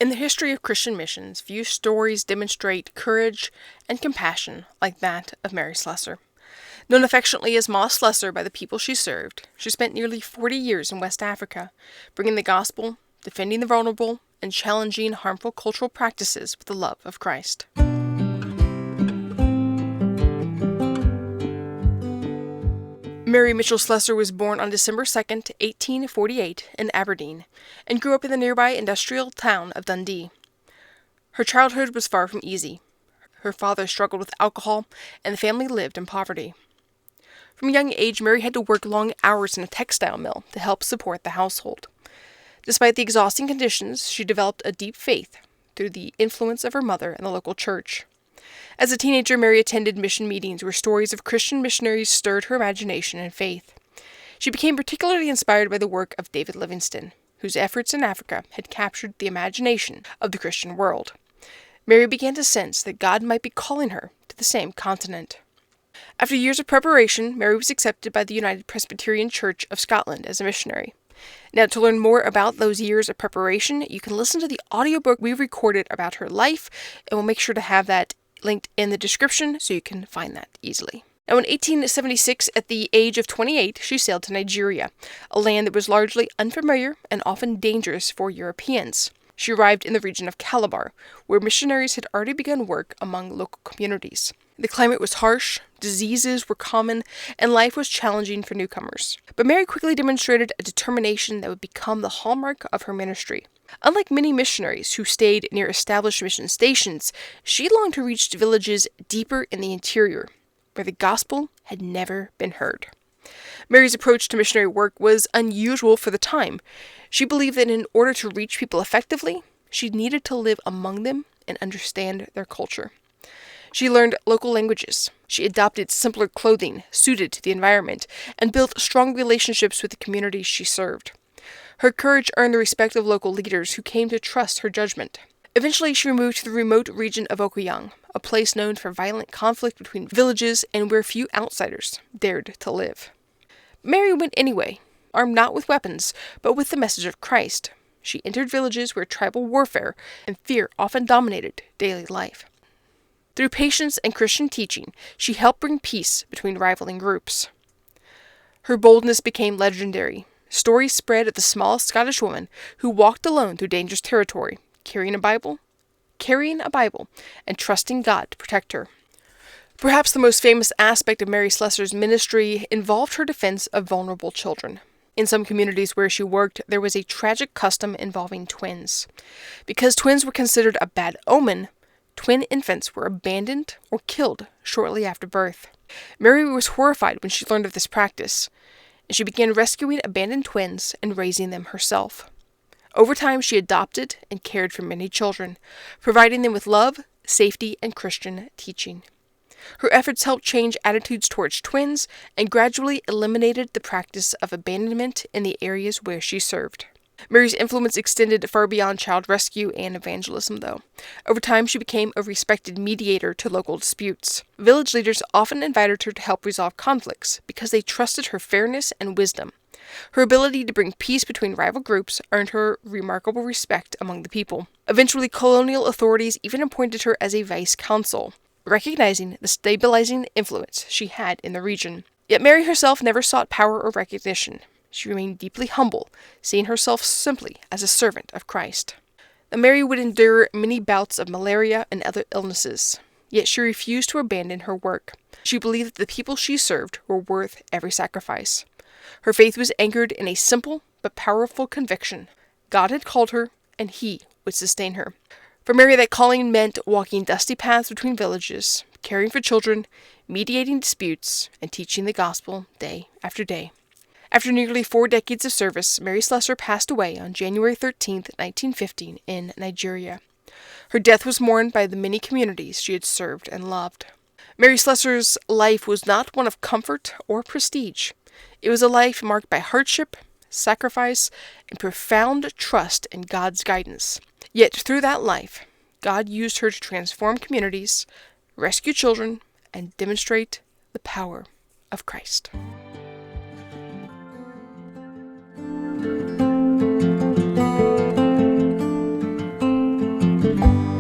In the history of Christian missions, few stories demonstrate courage and compassion like that of Mary Slessor. Known affectionately as Ma Slessor by the people she served, she spent nearly 40 years in West Africa, bringing the gospel, defending the vulnerable, and challenging harmful cultural practices with the love of Christ. Mary Mitchell Slessor was born on December 2nd, 1848, in Aberdeen, and grew up in the nearby industrial town of Dundee. Her childhood was far from easy. Her father struggled with alcohol, and the family lived in poverty. From a young age, Mary had to work long hours in a textile mill to help support the household. Despite the exhausting conditions, she developed a deep faith through the influence of her mother and the local church. As a teenager, Mary attended mission meetings where stories of Christian missionaries stirred her imagination and faith. She became particularly inspired by the work of David Livingstone, whose efforts in Africa had captured the imagination of the Christian world. Mary began to sense that God might be calling her to the same continent. After years of preparation, Mary was accepted by the United Presbyterian Church of Scotland as a missionary. Now, to learn more about those years of preparation, you can listen to the audiobook we recorded about her life, and we'll make sure to have that linked in the description so you can find that easily. Now, in 1876, at the age of 28, she sailed to Nigeria, a land that was largely unfamiliar and often dangerous for Europeans. She arrived in the region of Calabar, where missionaries had already begun work among local communities. The climate was harsh, diseases were common, and life was challenging for newcomers. But Mary quickly demonstrated a determination that would become the hallmark of her ministry. Unlike many missionaries who stayed near established mission stations, she longed to reach villages deeper in the interior, where the gospel had never been heard. Mary's approach to missionary work was unusual for the time. She believed that in order to reach people effectively, she needed to live among them and understand their culture. She learned local languages. She adopted simpler clothing suited to the environment and built strong relationships with the communities she served. Her courage earned the respect of local leaders who came to trust her judgment. Eventually, she moved to the remote region of Okuyang, a place known for violent conflict between villages and where few outsiders dared to live. Mary went anyway, armed not with weapons, but with the message of Christ. She entered villages where tribal warfare and fear often dominated daily life. Through patience and Christian teaching, she helped bring peace between rivaling groups. Her boldness became legendary. Stories spread of the small Scottish woman who walked alone through dangerous territory, carrying a Bible, and trusting God to protect her. Perhaps the most famous aspect of Mary Slessor's ministry involved her defense of vulnerable children. In some communities where she worked, there was a tragic custom involving twins. Because twins were considered a bad omen, twin infants were abandoned or killed shortly after birth. Mary was horrified when she learned of this practice, and she began rescuing abandoned twins and raising them herself. Over time, she adopted and cared for many children, providing them with love, safety, and Christian teaching. Her efforts helped change attitudes towards twins and gradually eliminated the practice of abandonment in the areas where she served. Mary's influence extended far beyond child rescue and evangelism, though. Over time, she became a respected mediator to local disputes. Village leaders often invited her to help resolve conflicts because they trusted her fairness and wisdom. Her ability to bring peace between rival groups earned her remarkable respect among the people. Eventually, colonial authorities even appointed her as a vice consul, recognizing the stabilizing influence she had in the region. Yet Mary herself never sought power or recognition. She remained deeply humble, seeing herself simply as a servant of Christ. Now, Mary would endure many bouts of malaria and other illnesses, yet she refused to abandon her work. She believed that the people she served were worth every sacrifice. Her faith was anchored in a simple but powerful conviction. God had called her, and He would sustain her. For Mary, that calling meant walking dusty paths between villages, caring for children, mediating disputes, and teaching the gospel day after day. After nearly 4 decades of service, Mary Slessor passed away on January 13, 1915, in Nigeria. Her death was mourned by the many communities she had served and loved. Mary Slessor's life was not one of comfort or prestige. It was a life marked by hardship, sacrifice, and profound trust in God's guidance. Yet through that life, God used her to transform communities, rescue children, and demonstrate the power of Christ. you.